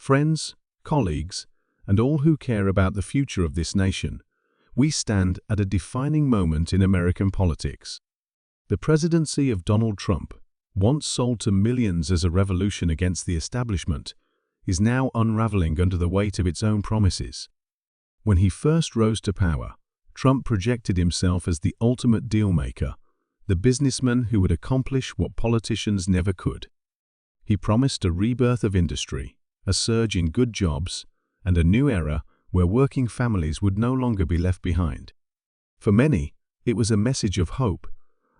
Friends, colleagues, and all who care about the future of this nation, we stand at a defining moment in American politics. The presidency of Donald Trump, once sold to millions as a revolution against the establishment, is now unraveling under the weight of its own promises. When he first rose to power, Trump projected himself as the ultimate dealmaker, the businessman who would accomplish what politicians never could. He promised a rebirth of industry, a surge in good jobs, and a new era where working families would no longer be left behind. For many, it was a message of hope,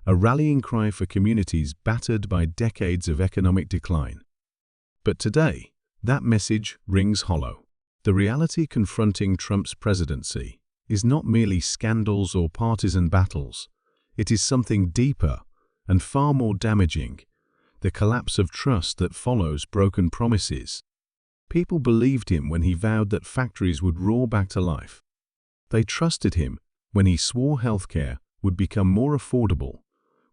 a rallying cry for communities battered by decades of economic decline. But today, that message rings hollow. The reality confronting Trump's presidency is not merely scandals or partisan battles. It is something deeper and far more damaging: the collapse of trust that follows broken promises. People believed him when he vowed that factories would roar back to life. They trusted him when he swore healthcare would become more affordable,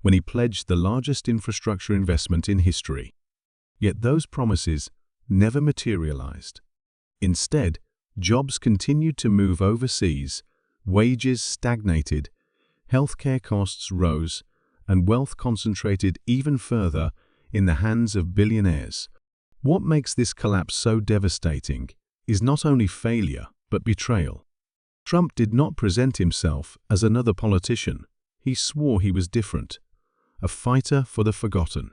when he pledged the largest infrastructure investment in history. Yet those promises never materialized. Instead, jobs continued to move overseas, wages stagnated, healthcare costs rose, and wealth concentrated even further in the hands of billionaires. What makes this collapse so devastating is not only failure, but betrayal. Trump did not present himself as another politician. He swore he was different, a fighter for the forgotten.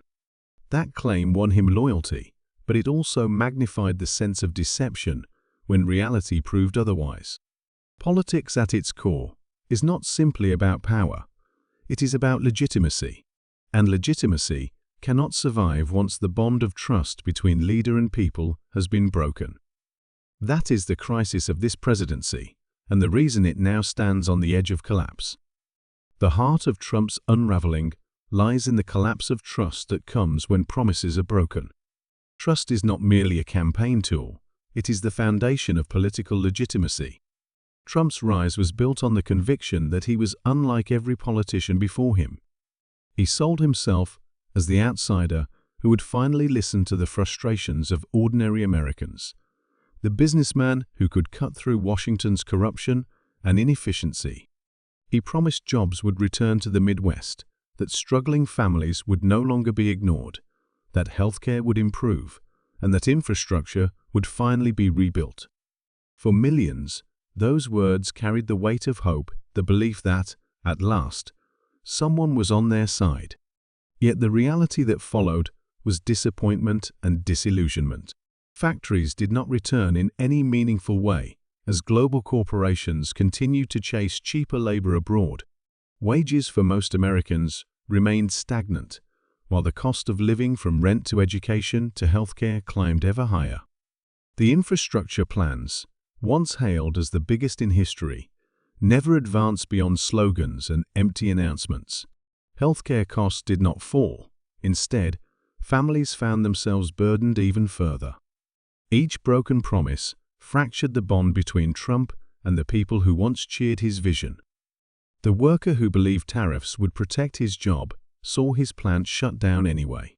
That claim won him loyalty, but it also magnified the sense of deception when reality proved otherwise. Politics at its core is not simply about power. It is about legitimacy, and legitimacy cannot survive once the bond of trust between leader and people has been broken. That is the crisis of this presidency, and the reason it now stands on the edge of collapse. The heart of Trump's unraveling lies in the collapse of trust that comes when promises are broken. Trust is not merely a campaign tool, it is the foundation of political legitimacy. Trump's rise was built on the conviction that he was unlike every politician before him. He sold himself as the outsider who would finally listen to the frustrations of ordinary Americans, the businessman who could cut through Washington's corruption and inefficiency. He promised jobs would return to the Midwest, that struggling families would no longer be ignored, that healthcare would improve, and that infrastructure would finally be rebuilt. For millions, those words carried the weight of hope, the belief that, at last, someone was on their side. Yet the reality that followed was disappointment and disillusionment. Factories did not return in any meaningful way as global corporations continued to chase cheaper labor abroad. Wages for most Americans remained stagnant, while the cost of living from rent to education to healthcare climbed ever higher. The infrastructure plans, once hailed as the biggest in history, never advanced beyond slogans and empty announcements. Healthcare costs did not fall. Instead, families found themselves burdened even further. Each broken promise fractured the bond between Trump and the people who once cheered his vision. The worker who believed tariffs would protect his job saw his plant shut down anyway.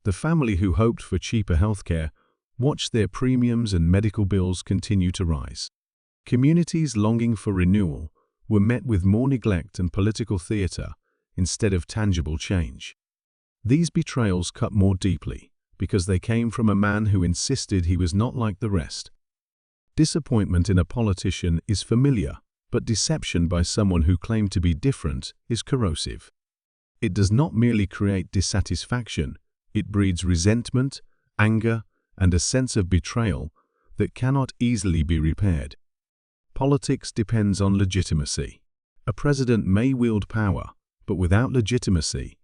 The family who hoped for cheaper healthcare watched their premiums and medical bills continue to rise. Communities longing for renewal were met with more neglect and political theater instead of tangible change. These betrayals cut more deeply because they came from a man who insisted he was not like the rest. Disappointment in a politician is familiar, but deception by someone who claimed to be different is corrosive. It does not merely create dissatisfaction, it breeds resentment, anger, and a sense of betrayal that cannot easily be repaired. Politics depends on legitimacy. A president may wield power, but without legitimacy,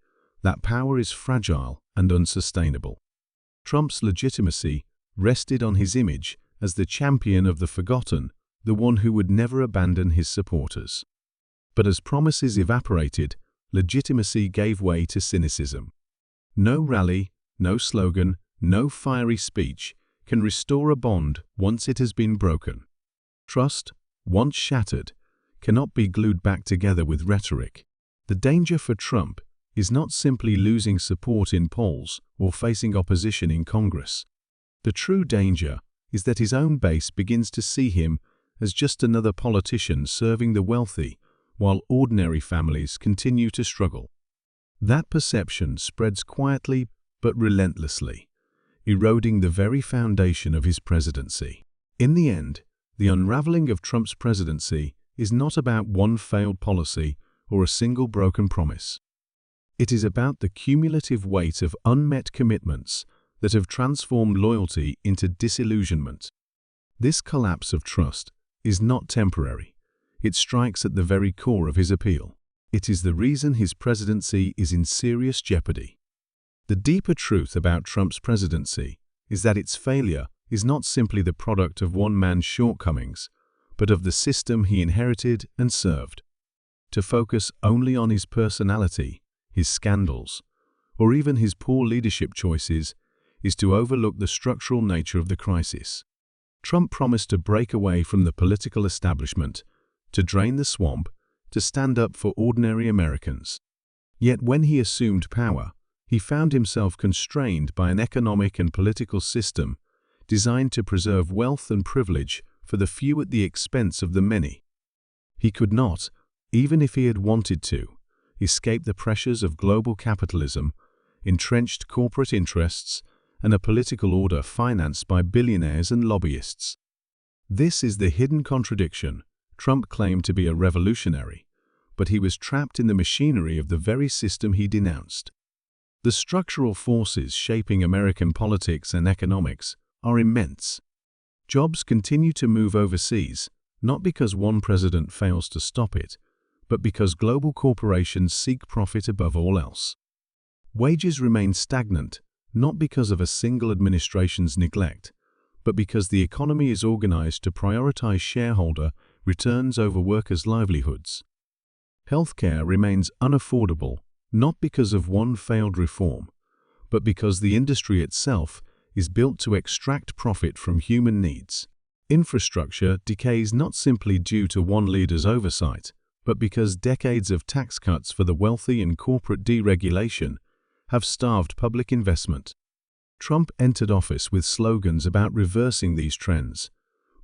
that power is fragile and unsustainable. Trump's legitimacy rested on his image as the champion of the forgotten, the one who would never abandon his supporters. But as promises evaporated, legitimacy gave way to cynicism. No rally, no slogan, no fiery speech can restore a bond once it has been broken. Trust, once shattered, cannot be glued back together with rhetoric. The danger for Trump is not simply losing support in polls or facing opposition in Congress. The true danger is that his own base begins to see him as just another politician serving the wealthy, while ordinary families continue to struggle. That perception spreads quietly but relentlessly, eroding the very foundation of his presidency. In the end, the unraveling of Trump's presidency is not about one failed policy or a single broken promise. It is about the cumulative weight of unmet commitments that have transformed loyalty into disillusionment. This collapse of trust is not temporary. It strikes at the very core of his appeal. It is the reason his presidency is in serious jeopardy. The deeper truth about Trump's presidency is that its failure is not simply the product of one man's shortcomings, but of the system he inherited and served. To focus only on his personality, his scandals, or even his poor leadership choices is to overlook the structural nature of the crisis. Trump promised to break away from the political establishment, to drain the swamp, to stand up for ordinary Americans. Yet when he assumed power, he found himself constrained by an economic and political system designed to preserve wealth and privilege for the few at the expense of the many. He could not, even if he had wanted to, escape the pressures of global capitalism, entrenched corporate interests, and a political order financed by billionaires and lobbyists. This is the hidden contradiction. Trump claimed to be a revolutionary, but he was trapped in the machinery of the very system he denounced. The structural forces shaping American politics and economics are immense. Jobs continue to move overseas, not because one president fails to stop it, but because global corporations seek profit above all else. Wages remain stagnant, not because of a single administration's neglect, but because the economy is organized to prioritize shareholder returns over workers' livelihoods. Healthcare remains unaffordable, not because of one failed reform, but because the industry itself is built to extract profit from human needs. Infrastructure decays not simply due to one leader's oversight, but because decades of tax cuts for the wealthy and corporate deregulation have starved public investment. Trump entered office with slogans about reversing these trends,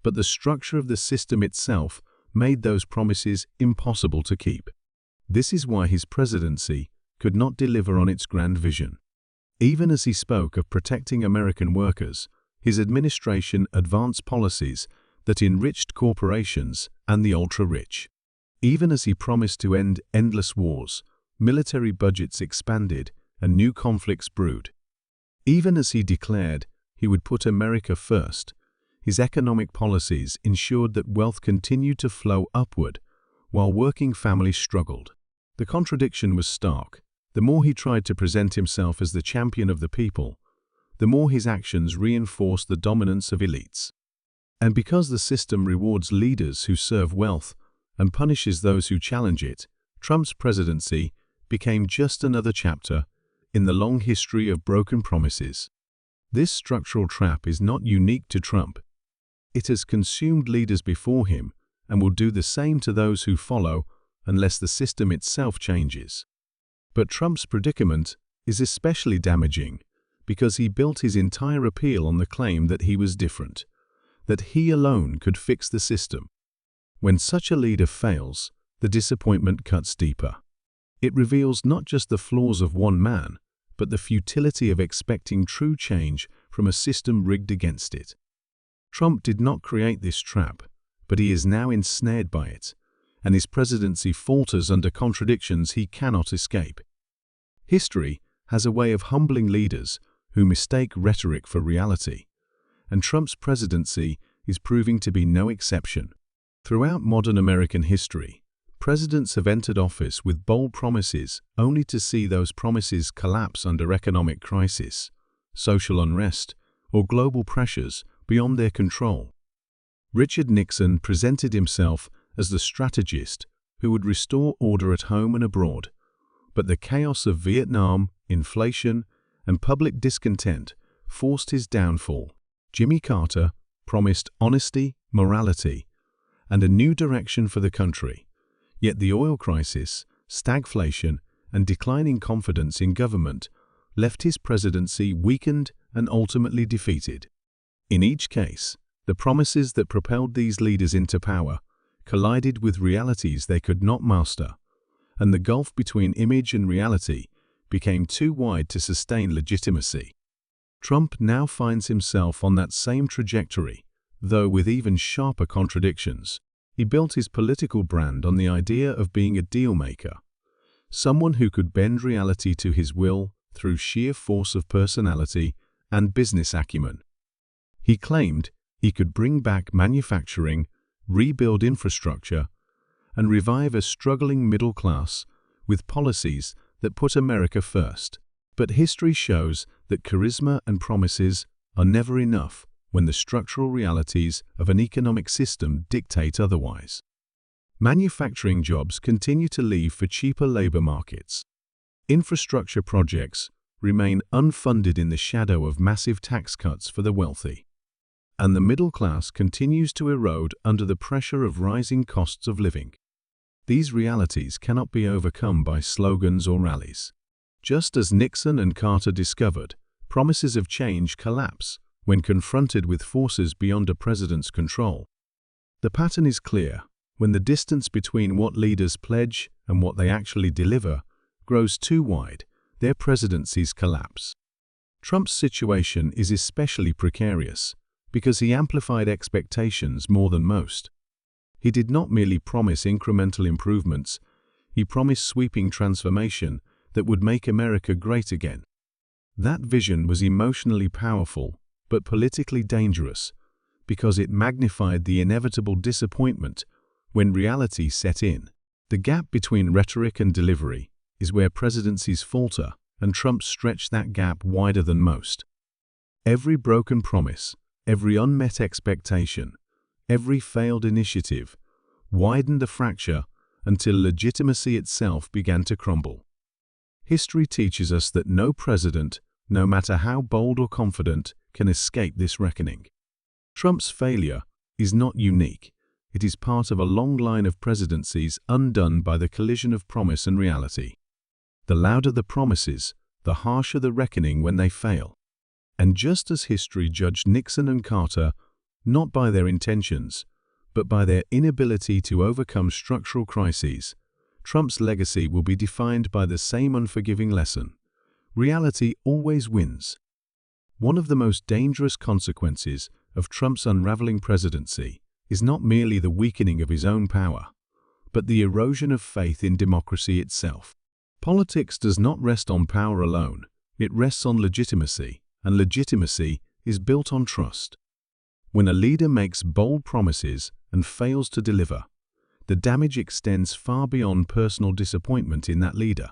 but the structure of the system itself made those promises impossible to keep. This is why his presidency could not deliver on its grand vision. Even as he spoke of protecting American workers, his administration advanced policies that enriched corporations and the ultra-rich. Even as he promised to end endless wars, military budgets expanded and new conflicts brewed. Even as he declared he would put America first, his economic policies ensured that wealth continued to flow upward while working families struggled. The contradiction was stark. The more he tried to present himself as the champion of the people, the more his actions reinforced the dominance of elites. And because the system rewards leaders who serve wealth and punishes those who challenge it, Trump's presidency became just another chapter in the long history of broken promises. This structural trap is not unique to Trump. It has consumed leaders before him and will do the same to those who follow unless the system itself changes. But Trump's predicament is especially damaging because he built his entire appeal on the claim that he was different, that he alone could fix the system. When such a leader fails, the disappointment cuts deeper. It reveals not just the flaws of one man, but the futility of expecting true change from a system rigged against it. Trump did not create this trap, but he is now ensnared by it, and his presidency falters under contradictions he cannot escape. History has a way of humbling leaders who mistake rhetoric for reality, and Trump's presidency is proving to be no exception. Throughout modern American history, presidents have entered office with bold promises only to see those promises collapse under economic crisis, social unrest, or global pressures beyond their control. Richard Nixon presented himself as the strategist who would restore order at home and abroad, but the chaos of Vietnam, inflation, and public discontent forced his downfall. Jimmy Carter promised honesty, morality, and a new direction for the country. Yet the oil crisis, stagflation, and declining confidence in government left his presidency weakened and ultimately defeated. In each case, the promises that propelled these leaders into power collided with realities they could not master, and the gulf between image and reality became too wide to sustain legitimacy. Trump now finds himself on that same trajectory, though with even sharper contradictions. He built his political brand on the idea of being a deal-maker, someone who could bend reality to his will through sheer force of personality and business acumen. He claimed he could bring back manufacturing, rebuild infrastructure, and revive a struggling middle class with policies that put America first. But history shows that charisma and promises are never enough when the structural realities of an economic system dictate otherwise. Manufacturing jobs continue to leave for cheaper labor markets. Infrastructure projects remain unfunded in the shadow of massive tax cuts for the wealthy. And the middle class continues to erode under the pressure of rising costs of living. These realities cannot be overcome by slogans or rallies. Just as Nixon and Carter discovered, promises of change collapse when confronted with forces beyond a president's control. The pattern is clear. When the distance between what leaders pledge and what they actually deliver grows too wide, their presidencies collapse. Trump's situation is especially precarious because he amplified expectations more than most. He did not merely promise incremental improvements, he promised sweeping transformation that would make America great again. That vision was emotionally powerful, but politically dangerous, because it magnified the inevitable disappointment when reality set in. The gap between rhetoric and delivery is where presidencies falter, and Trump stretched that gap wider than most. Every broken promise, every unmet expectation, every failed initiative widened the fracture until legitimacy itself began to crumble. History teaches us that no president, no matter how bold or confident, can escape this reckoning. Trump's failure is not unique. It is part of a long line of presidencies undone by the collision of promise and reality. The louder the promises, the harsher the reckoning when they fail. And just as history judged Nixon and Carter, not by their intentions, but by their inability to overcome structural crises, Trump's legacy will be defined by the same unforgiving lesson. Reality always wins. One of the most dangerous consequences of Trump's unraveling presidency is not merely the weakening of his own power, but the erosion of faith in democracy itself. Politics does not rest on power alone, it rests on legitimacy, and legitimacy is built on trust. When a leader makes bold promises and fails to deliver, the damage extends far beyond personal disappointment in that leader.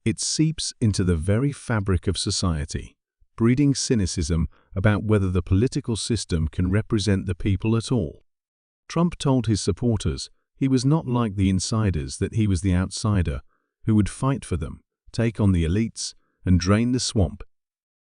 It seeps into the very fabric of society, breeding cynicism about whether the political system can represent the people at all. Trump told his supporters he was not like the insiders, that he was the outsider who would fight for them, take on the elites, and drain the swamp.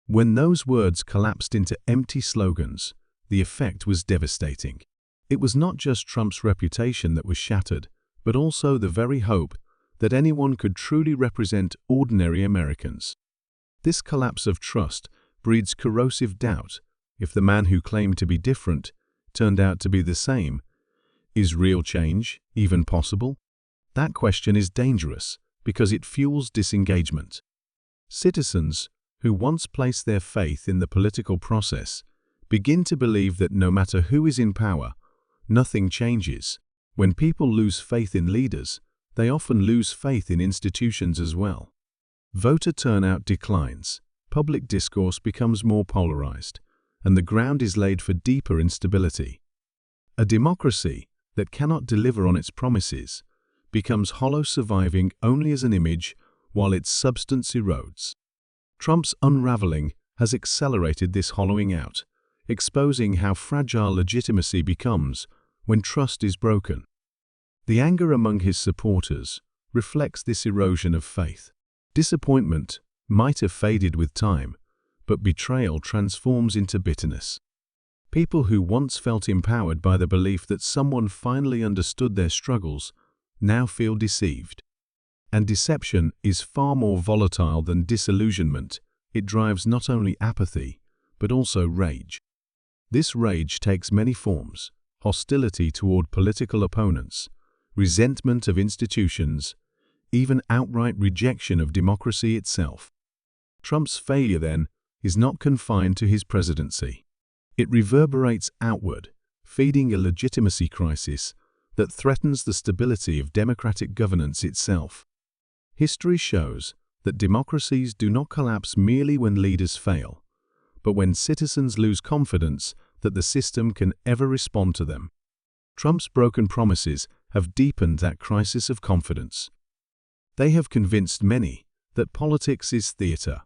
When those words collapsed into empty slogans, the effect was devastating. It was not just Trump's reputation that was shattered, but also the very hope that anyone could truly represent ordinary Americans. This collapse of trust breeds corrosive doubt. If the man who claimed to be different turned out to be the same, is real change even possible? That question is dangerous because it fuels disengagement. Citizens who once placed their faith in the political process begin to believe that no matter who is in power, nothing changes. When people lose faith in leaders, they often lose faith in institutions as well. Voter turnout declines, public discourse becomes more polarized, and the ground is laid for deeper instability. A democracy that cannot deliver on its promises becomes hollow, surviving only as an image while its substance erodes. Trump's unraveling has accelerated this hollowing out, exposing how fragile legitimacy becomes when trust is broken. The anger among his supporters reflects this erosion of faith. Disappointment might have faded with time, but betrayal transforms into bitterness. People who once felt empowered by the belief that someone finally understood their struggles now feel deceived. And deception is far more volatile than disillusionment. It drives not only apathy, but also rage. This rage takes many forms: hostility toward political opponents, resentment of institutions, even outright rejection of democracy itself. Trump's failure, then, is not confined to his presidency. It reverberates outward, feeding a legitimacy crisis that threatens the stability of democratic governance itself. History shows that democracies do not collapse merely when leaders fail, but when citizens lose confidence that the system can ever respond to them. Trump's broken promises have deepened that crisis of confidence. They have convinced many that politics is theater,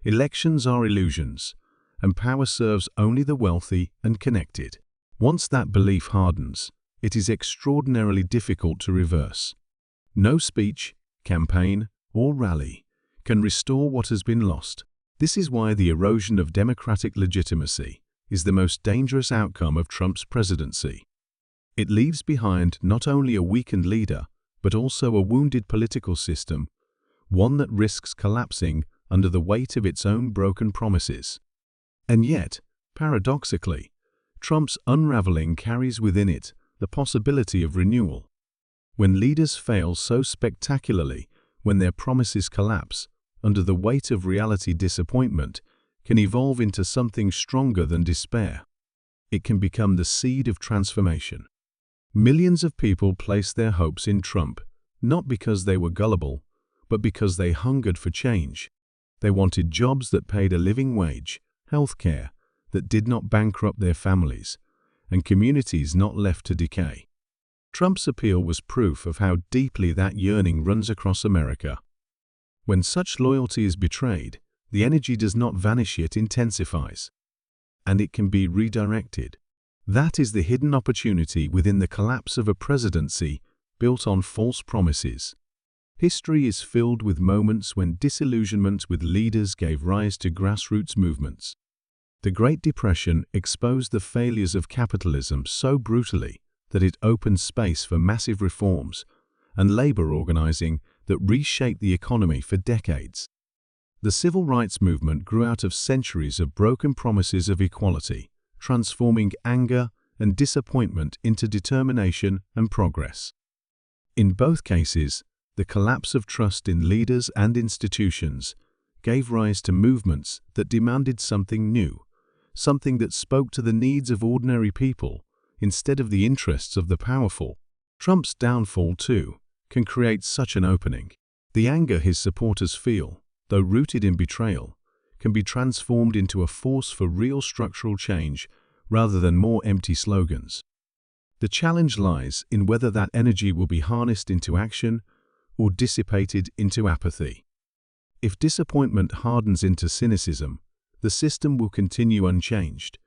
elections are illusions, and power serves only the wealthy and connected. Once that belief hardens, it is extraordinarily difficult to reverse. No speech, campaign, or rally can restore what has been lost. This is why the erosion of democratic legitimacy is the most dangerous outcome of Trump's presidency. It leaves behind not only a weakened leader, but also a wounded political system, one that risks collapsing under the weight of its own broken promises. And yet, paradoxically, Trump's unraveling carries within it the possibility of renewal. When leaders fail so spectacularly, when their promises collapse, under the weight of reality, disappointment can evolve into something stronger than despair. It can become the seed of transformation. Millions of people placed their hopes in Trump, not because they were gullible, but because they hungered for change. They wanted jobs that paid a living wage, health care that did not bankrupt their families, and communities not left to decay. Trump's appeal was proof of how deeply that yearning runs across America. When such loyalty is betrayed, the energy does not vanish, it intensifies, and it can be redirected. That is the hidden opportunity within the collapse of a presidency built on false promises. History is filled with moments when disillusionment with leaders gave rise to grassroots movements. The Great Depression exposed the failures of capitalism so brutally that it opened space for massive reforms and labor organizing that reshaped the economy for decades. The civil rights movement grew out of centuries of broken promises of equality, transforming anger and disappointment into determination and progress. In both cases, the collapse of trust in leaders and institutions gave rise to movements that demanded something new, something that spoke to the needs of ordinary people instead of the interests of the powerful. Trump's downfall, too, can create such an opening. The anger his supporters feel, though rooted in betrayal, can be transformed into a force for real structural change rather than more empty slogans. The challenge lies in whether that energy will be harnessed into action or dissipated into apathy. If disappointment hardens into cynicism, the system will continue unchanged,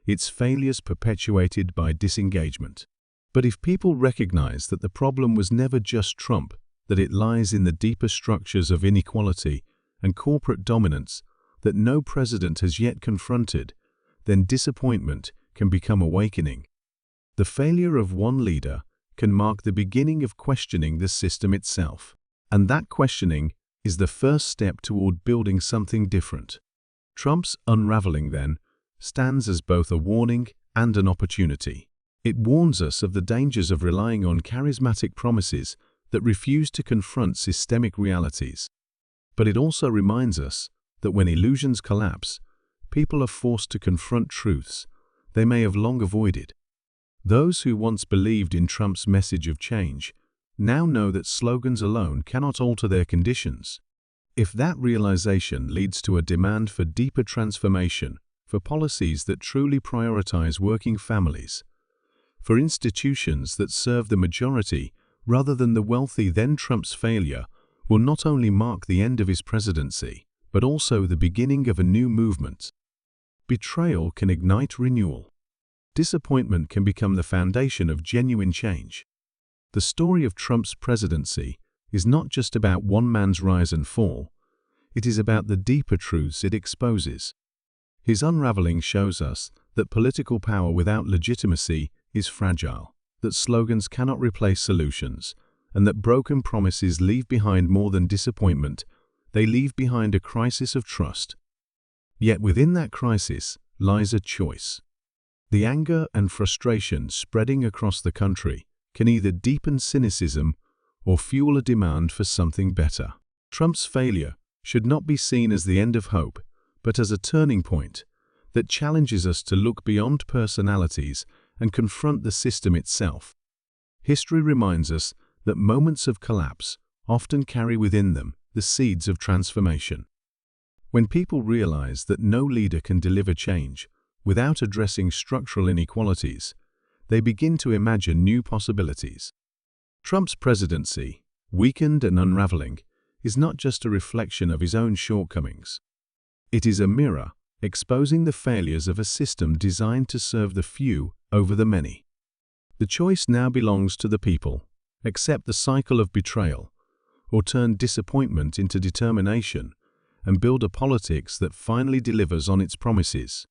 its failures perpetuated by disengagement. But if people recognize that the problem was never just Trump, that it lies in the deeper structures of inequality and corporate dominance that no president has yet confronted, then disappointment can become awakening. The failure of one leader can mark the beginning of questioning the system itself. And that questioning is the first step toward building something different. Trump's unraveling, then, stands as both a warning and an opportunity. It warns us of the dangers of relying on charismatic promises that refuse to confront systemic realities. But it also reminds us that when illusions collapse, people are forced to confront truths they may have long avoided. Those who once believed in Trump's message of change now know that slogans alone cannot alter their conditions. If that realization leads to a demand for deeper transformation, for policies that truly prioritize working families, for institutions that serve the majority rather than the wealthy, then Trump's failure will not only mark the end of his presidency, but also the beginning of a new movement. Betrayal can ignite renewal. Disappointment can become the foundation of genuine change. The story of Trump's presidency is not just about one man's rise and fall. It is about the deeper truths it exposes. His unraveling shows us that political power without legitimacy is fragile, that slogans cannot replace solutions, and that broken promises leave behind more than disappointment. They leave behind a crisis of trust. Yet within that crisis lies a choice. The anger and frustration spreading across the country can either deepen cynicism or fuel a demand for something better. Trump's failure should not be seen as the end of hope, but as a turning point that challenges us to look beyond personalities and confront the system itself. History reminds us that moments of collapse often carry within them the seeds of transformation. When people realize that no leader can deliver change without addressing structural inequalities, they begin to imagine new possibilities. Trump's presidency, weakened and unraveling, is not just a reflection of his own shortcomings. It is a mirror exposing the failures of a system designed to serve the few over the many. The choice now belongs to the people: accept the cycle of betrayal, or turn disappointment into determination and build a politics that finally delivers on its promises.